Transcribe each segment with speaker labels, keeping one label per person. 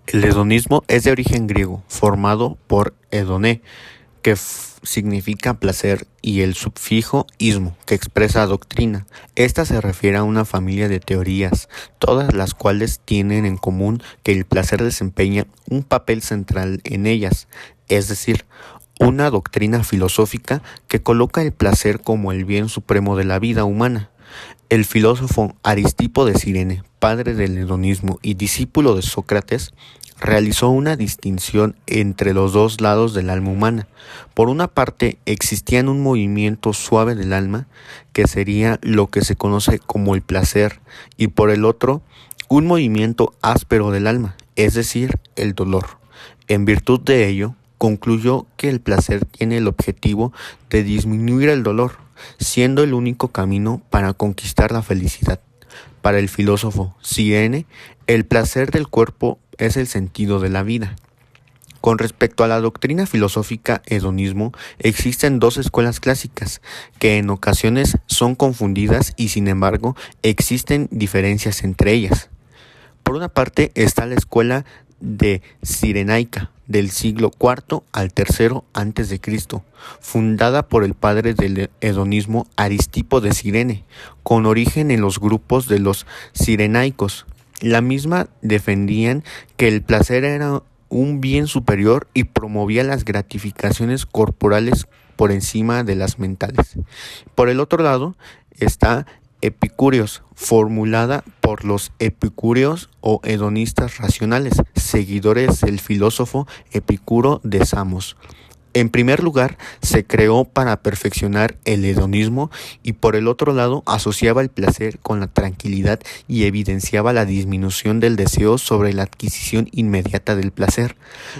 Speaker 1: El hedonismo es de origen griego, formado por hedone, que significa placer, y el sufijo ismo, que expresa doctrina. Esta se refiere a una familia de teorías, todas las cuales tienen en común que el placer desempeña un papel central en ellas, es decir, una doctrina filosófica que coloca el placer como el bien supremo de la vida humana. El filósofo Aristipo de Cirene, padre del hedonismo y discípulo de Sócrates, realizó una distinción entre los dos lados del alma humana. Por una parte, existía un movimiento suave del alma, que sería lo que se conoce como el placer, y por el otro, un movimiento áspero del alma, es decir, el dolor. En virtud de ello, concluyó que el placer tiene el objetivo de disminuir el dolor, siendo el único camino para conquistar la felicidad. Para el filósofo Cirene, el placer del cuerpo es el sentido de la vida. Con respecto a la doctrina filosófica hedonismo, existen dos escuelas clásicas, que en ocasiones son confundidas y sin embargo existen diferencias entre ellas. Por una parte está la escuela de Cirenaica, del siglo IV al III a.C., fundada por el padre del hedonismo Aristipo de Cirene, con origen en los grupos de los cirenaicos. La misma defendían que el placer era un bien superior y promovía las gratificaciones corporales por encima de las mentales. Por el otro lado está Epicúreos, formulada por los epicúreos o hedonistas racionales, seguidores del filósofo Epicuro de Samos. En primer lugar, se creó para perfeccionar el hedonismo y por el otro lado asociaba el placer con la tranquilidad y evidenciaba la disminución del deseo sobre la adquisición inmediata del placer.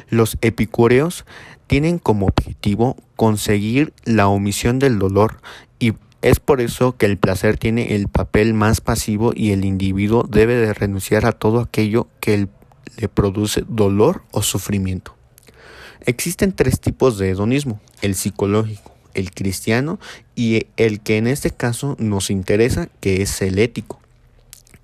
Speaker 1: Los epicúreos tienen como objetivo conseguir la omisión del dolor y es por eso que el placer tiene el papel más pasivo y el individuo debe de renunciar a todo aquello que le produce dolor o sufrimiento. Existen tres tipos de hedonismo: el psicológico, el cristiano y el que en este caso nos interesa, que es el ético.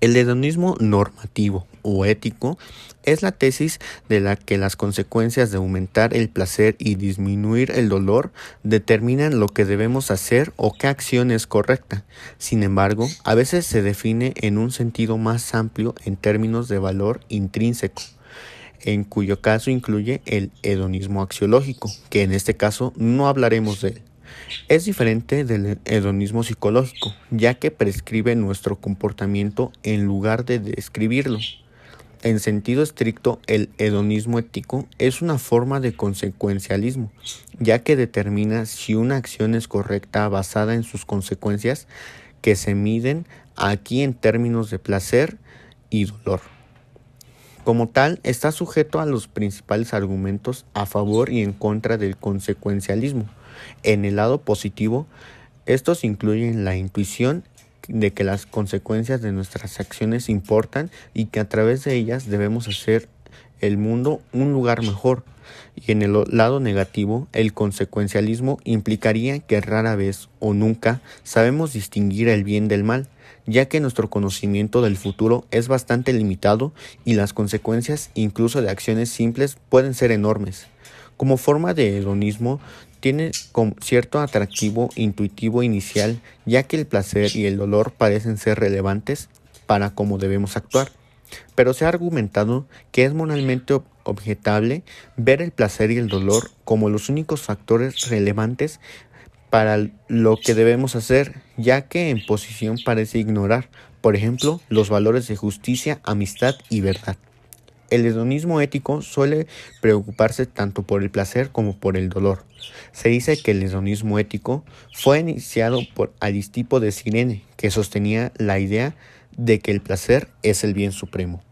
Speaker 1: El hedonismo normativo o ético es la tesis de la que las consecuencias de aumentar el placer y disminuir el dolor determinan lo que debemos hacer o qué acción es correcta. Sin embargo, a veces se define en un sentido más amplio en términos de valor intrínseco, en cuyo caso incluye el hedonismo axiológico, que en este caso no hablaremos de él. Es diferente del hedonismo psicológico, ya que prescribe nuestro comportamiento en lugar de describirlo. En sentido estricto, el hedonismo ético es una forma de consecuencialismo, ya que determina si una acción es correcta basada en sus consecuencias, que se miden aquí en términos de placer y dolor. Como tal, está sujeto a los principales argumentos a favor y en contra del consecuencialismo. En el lado positivo, estos incluyen la intuición de que las consecuencias de nuestras acciones importan y que a través de ellas debemos hacer el mundo un lugar mejor. Y en el lado negativo, el consecuencialismo implicaría que rara vez o nunca sabemos distinguir el bien del mal, ya que nuestro conocimiento del futuro es bastante limitado y las consecuencias incluso de acciones simples pueden ser enormes. Como forma de hedonismo, tiene cierto atractivo intuitivo inicial, ya que el placer y el dolor parecen ser relevantes para cómo debemos actuar. Pero se ha argumentado que es moralmente objetable ver el placer y el dolor como los únicos factores relevantes para lo que debemos hacer, ya que en posición parece ignorar, por ejemplo, los valores de justicia, amistad y verdad. El hedonismo ético suele preocuparse tanto por el placer como por el dolor. Se dice que el hedonismo ético fue iniciado por Aristipo de Cirene, que sostenía la idea de que el placer es el bien supremo.